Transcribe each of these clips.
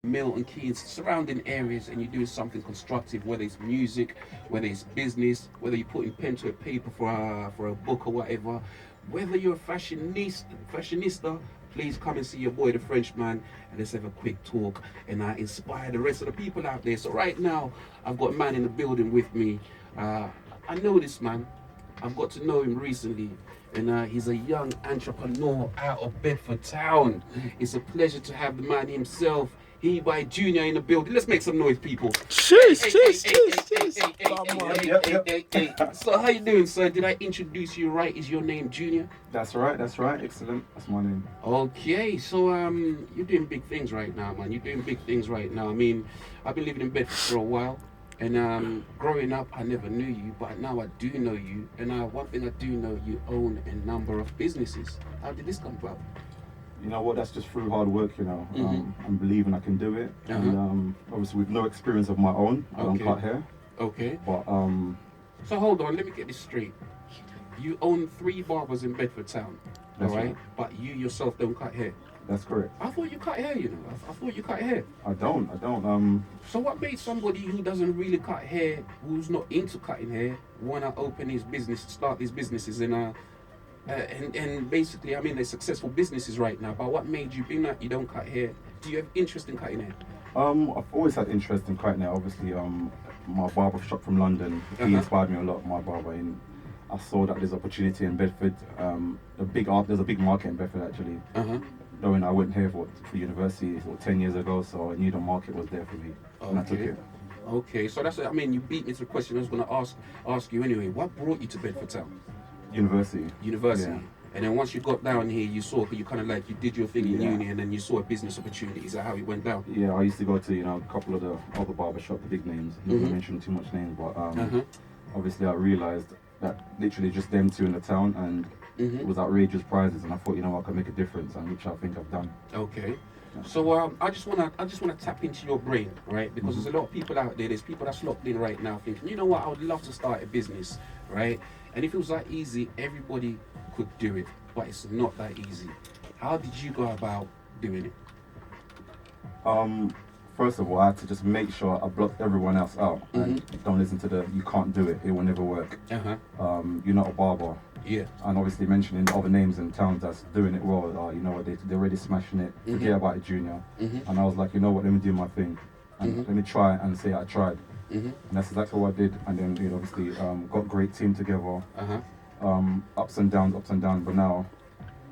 Milton Keynes, surrounding areas, and you're doing something constructive, whether it's music, whether it's business, whether you're putting pen to a paper for a book or whatever, whether you're a fashionista, please come and see your boy the Frenchman and let's have a quick talk and inspire the rest of the people out there. So right now, I've got a man in the building with me. I know this man. I've got to know him recently, and he's a young entrepreneur out of Bedford Town. It's a pleasure to have the man himself, he by Junior, in the building. Let's make some noise, people. Cheers, cheers, cheers, cheers. Come on. So how you doing, sir? Did I introduce you right? Is your name Junior? That's right, excellent. That's my name. Okay, so you're doing big things right now, man. You're doing big things right now. I mean, I've been living in Bedford for a while. And growing up, I never knew you, but now I do know you. And one thing I do know, you own a number of businesses. How did this come about? You know what, that's just through hard work, and believing I can do it. And obviously with no experience of my own, I don't cut hair. Okay. But So hold on, let me get this straight. You own 3 barbers in Bedford Town, all right? But you yourself don't cut hair. That's correct. I thought you cut hair, you know. I thought you cut hair. I don't. So what made somebody who doesn't really cut hair, who's not into cutting hair, want to open his business, start these businesses and basically, I mean, they're successful businesses right now, but what made you, being that you don't cut hair, do you have interest in cutting hair? I've always had interest in cutting hair. Obviously, my barber shop from London, he inspired me a lot, my barber. And I saw that there's opportunity in Bedford. There's a big market in Bedford, actually. Knowing I went here for university 10 years ago, so I knew the market was there for me, and I took it. Okay, so that's, I mean, you beat me to the question I was going to ask you anyway. What brought you to Bedford Town? University. Yeah. And then once you got down here, you kind of like, you did your thing in uni, and then you saw a business opportunity. Is that how it went down? Yeah, I used to go to, a couple of the other barber shop, the big names. Not going to mention too much names, but obviously I realised that literally just them two in the town, and it was outrageous prices, and I thought, I could make a difference, and which I think I've done. Okay. So I just wanna tap into your brain, right? Because there's a lot of people out there. There's people that's locked in right now, thinking, you know what, I would love to start a business, right? And if it was that easy, everybody could do it, but it's not that easy. How did you go about doing it? First of all, I had to just make sure I blocked everyone else out and don't listen to you can't do it, it will never work. You're not a barber. Yeah. And obviously mentioning other names in towns that's doing it well, you know what, they're already smashing it. Forget about it, Junior. And I was like, you know what, let me do my thing. And let me try and say I tried. And that's exactly what I did. And then, obviously got a great team together. Ups and downs, but now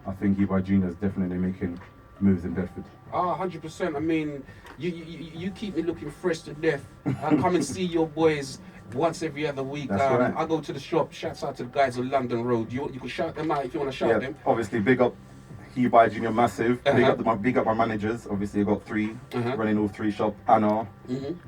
I think Eli Junior is definitely making moves in Bedford. 100%. I mean, you keep me looking fresh to death. I come and see your boys once every other week. Right. I go to the shop. Shouts out to the guys on London Road. You can shout them out if you want to shout them. Obviously, big up Eli Junior, massive. Big up my managers. Obviously, I got 3 running all 3 shops. Anna,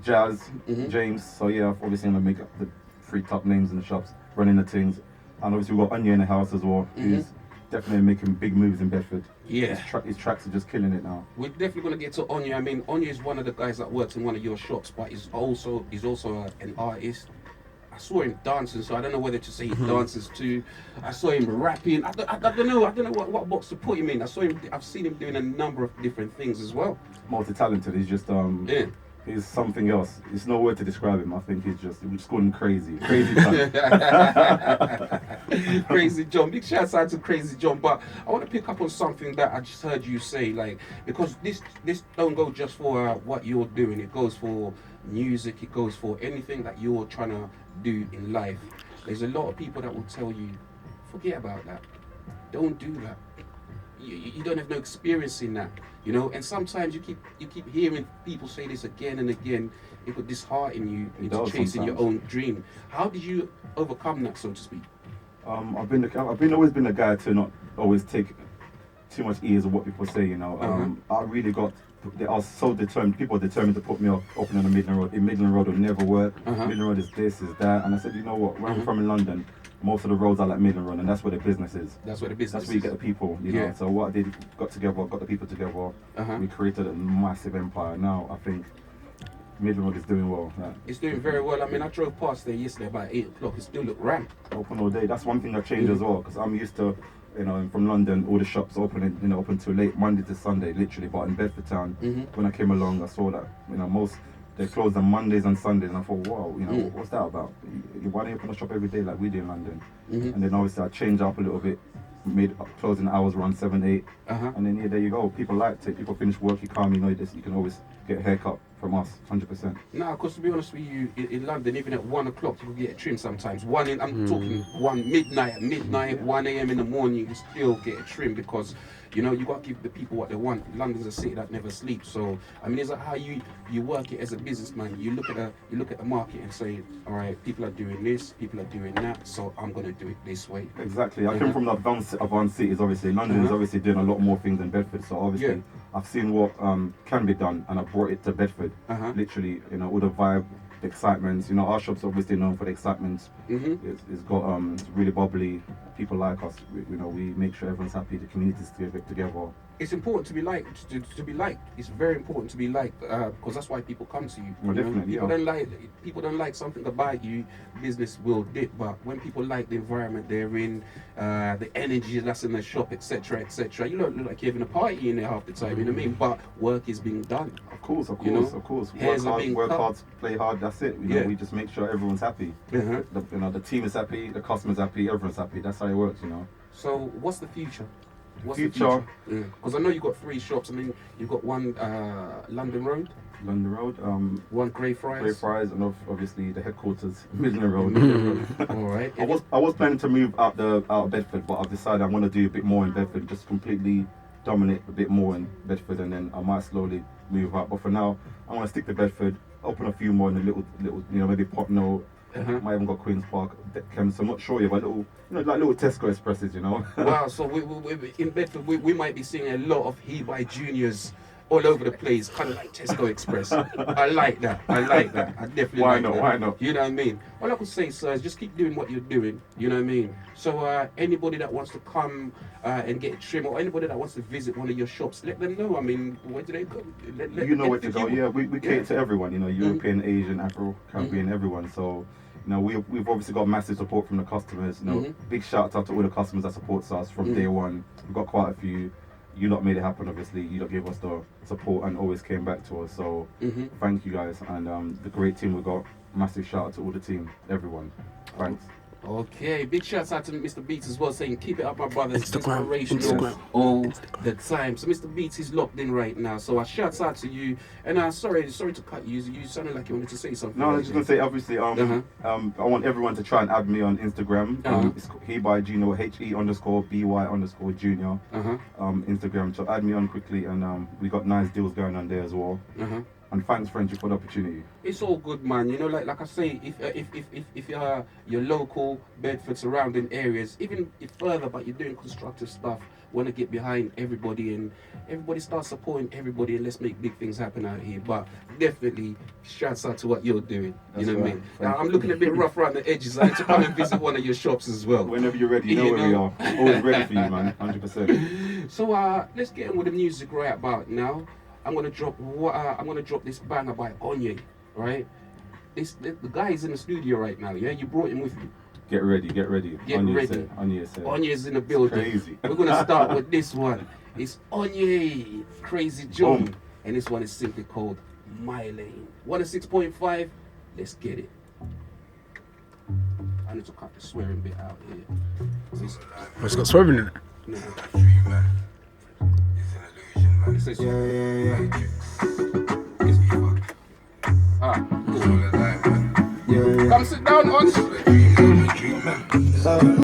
Jazz, James. So yeah, obviously I'm gonna make up the 3 top names in the shops, running the things. And obviously we've got Onye in the house as well, who's definitely making big moves in Bedford. Yeah. His tracks are just killing it now. We're definitely going to get to Onye. I mean, Onye is one of the guys that works in one of your shops, but he's also an artist. I saw him dancing, so I don't know whether to say he dances too. I saw him rapping. I don't know what box to put him in. I've seen him doing a number of different things as well. Multi-talented. He's just he's something else. There's no word to describe him. I think we're just going crazy. Crazy time. Crazy John. Big shout out to Crazy John. But I want to pick up on something that I just heard you say, like, because this don't go just for what you're doing. It goes for music. It goes for anything that you're trying to do in life. There's a lot of people that will tell you, forget about that. Don't do that. You don't have no experience in that, and sometimes you keep hearing people say this again and again. It could dishearten you into chasing your own dream. How did you overcome that, so to speak? I've always been a guy to not always take too much ears of what people say. I was so determined. People are determined to put me off opening a Midland Road. In Midland Road will never work. Midland Road is this, is that, and I said, you know what? Where I'm from in London, most of the roads are like Midland Road, and that's where the business is. That's where you get the people, know. So what I did, got the people together. We created a massive empire. Now I think Midland Road is doing well. It's doing very well. I mean, I drove past there yesterday about 8 o'clock. It still looked rammed. Open all day. That's one thing that changed as well, because I'm used to you know, and from London, all the shops open, you know, open till late Monday to Sunday, literally. But in Bedford Town, when I came along, I saw that, you know, they closed on Mondays and Sundays, and I thought, wow, you know, what's that about? Why don't you open a shop every day like we do in London? And then obviously I changed up a little bit, made closing hours around 7, 8, and then yeah, there you go. People liked it. People finish work, you come, you know, you can always get a haircut from us, 100%. Nah, because to be honest with you, in London, even at 1 o'clock, you can get a trim sometimes. I'm talking 1 a.m. in the morning, you can still get a trim because, you know, you got to give the people what they want. London's a city that never sleeps. So, I mean, is that how you work it as a businessman? You look at the market and say, all right, people are doing this, people are doing that, so I'm going to do it this way. Exactly. I came from the advanced cities, obviously. London is obviously doing a lot more things than Bedford. So, obviously, I've seen what can be done, and I brought it to Bedford. Literally, you know, all the vibe, the excitement. You know, our shop's obviously known for the excitement. It's got it's really bubbly. People like us. You know, we make sure everyone's happy. The community's together. It's important to be liked. To be liked. It's very important to be liked because that's why people come to you. Well, definitely. People don't like something about you. Business will dip. But when people like the environment they're in, the energy that's in the shop, etc., etc., you don't look like you're having a party in there half the time. You know what I mean? But work is being done. Of course. You know? Of course. Hairs Work hard, play hard. That's it. You know, we just make sure everyone's happy. You know, the team is happy, the customer's happy, everyone's happy. That's how it works. You know. So what's the future? Future? Because I know you've got 3 shops. I mean, you've got one London Road, one Greyfriars, and obviously the headquarters, Midland Road. All right. I was planning to move out of Bedford, but I've decided I'm going to do a bit more in Bedford, just completely dominate a bit more in Bedford, and then I might slowly move out. But for now, I'm going to stick to Bedford, open a few more in the little, you know, maybe Potno. Might even got Queen's Park, Kems. I'm not sure yet, but little, you know, like little Tesco Expresses, you know. Wow, so we in Bedford, we might be seeing a lot of He by Juniors all over the place, kind of like Tesco Express. I like that. I definitely Why like not? that. Why not? You know what I mean? All I could say, sir, is just keep doing what you're doing. You know what I mean? So anybody that wants to come and get a trim, or anybody that wants to visit one of your shops, let them know. I mean, where do they go? You know where to go. Yeah, we cater to everyone. You know, European, Asian, Afro, Caribbean, everyone. So. You know, we've obviously got massive support from the customers. You know, big shout out to all the customers that supports us from day one. We've got quite a few. You lot made it happen, obviously. You lot gave us the support and always came back to us. So thank you guys, and the great team we got. Massive shout out to all the team, everyone. Thanks. Okay, big shouts out to Mr. Beats as well, saying keep it up, my brothers. Instagram. All the time. So Mr. Beats is locked in right now. So shouts out to you. And sorry to cut you. You sounded like you wanted to say something. No, I was just gonna say, obviously, I want everyone to try and add me on Instagram. It's He by Junior, HE_BY_ Junior. Instagram. So add me on quickly, and we got nice deals going on there as well. And thanks, Frenchie, for the opportunity. It's all good, man. You know, like I say, if you're local, Bedford surrounding areas, even if further, but you're doing constructive stuff, want to get behind everybody and everybody start supporting everybody, and let's make big things happen out here. But definitely, shouts out to what you're doing. That's you know what I right. mean? Now, I'm looking a bit rough around the edges. I need to come and visit one of your shops as well. Whenever you're ready, you know where we are. Always ready for you, man. 100%. So let's get in with the music right about now. I'm gonna drop this banger by Onye, right? The guy is in the studio right now. Yeah, you brought him with you. Get ready. Get ready. Onye's in the It's building. crazy. We're gonna start with this one. It's Onye, Crazy John, and this one is simply called My Lane. 106.5. Let's get it. I need to cut the swearing bit out here. It's got swerving in it. No. It says, cool. Come sit down, Ons.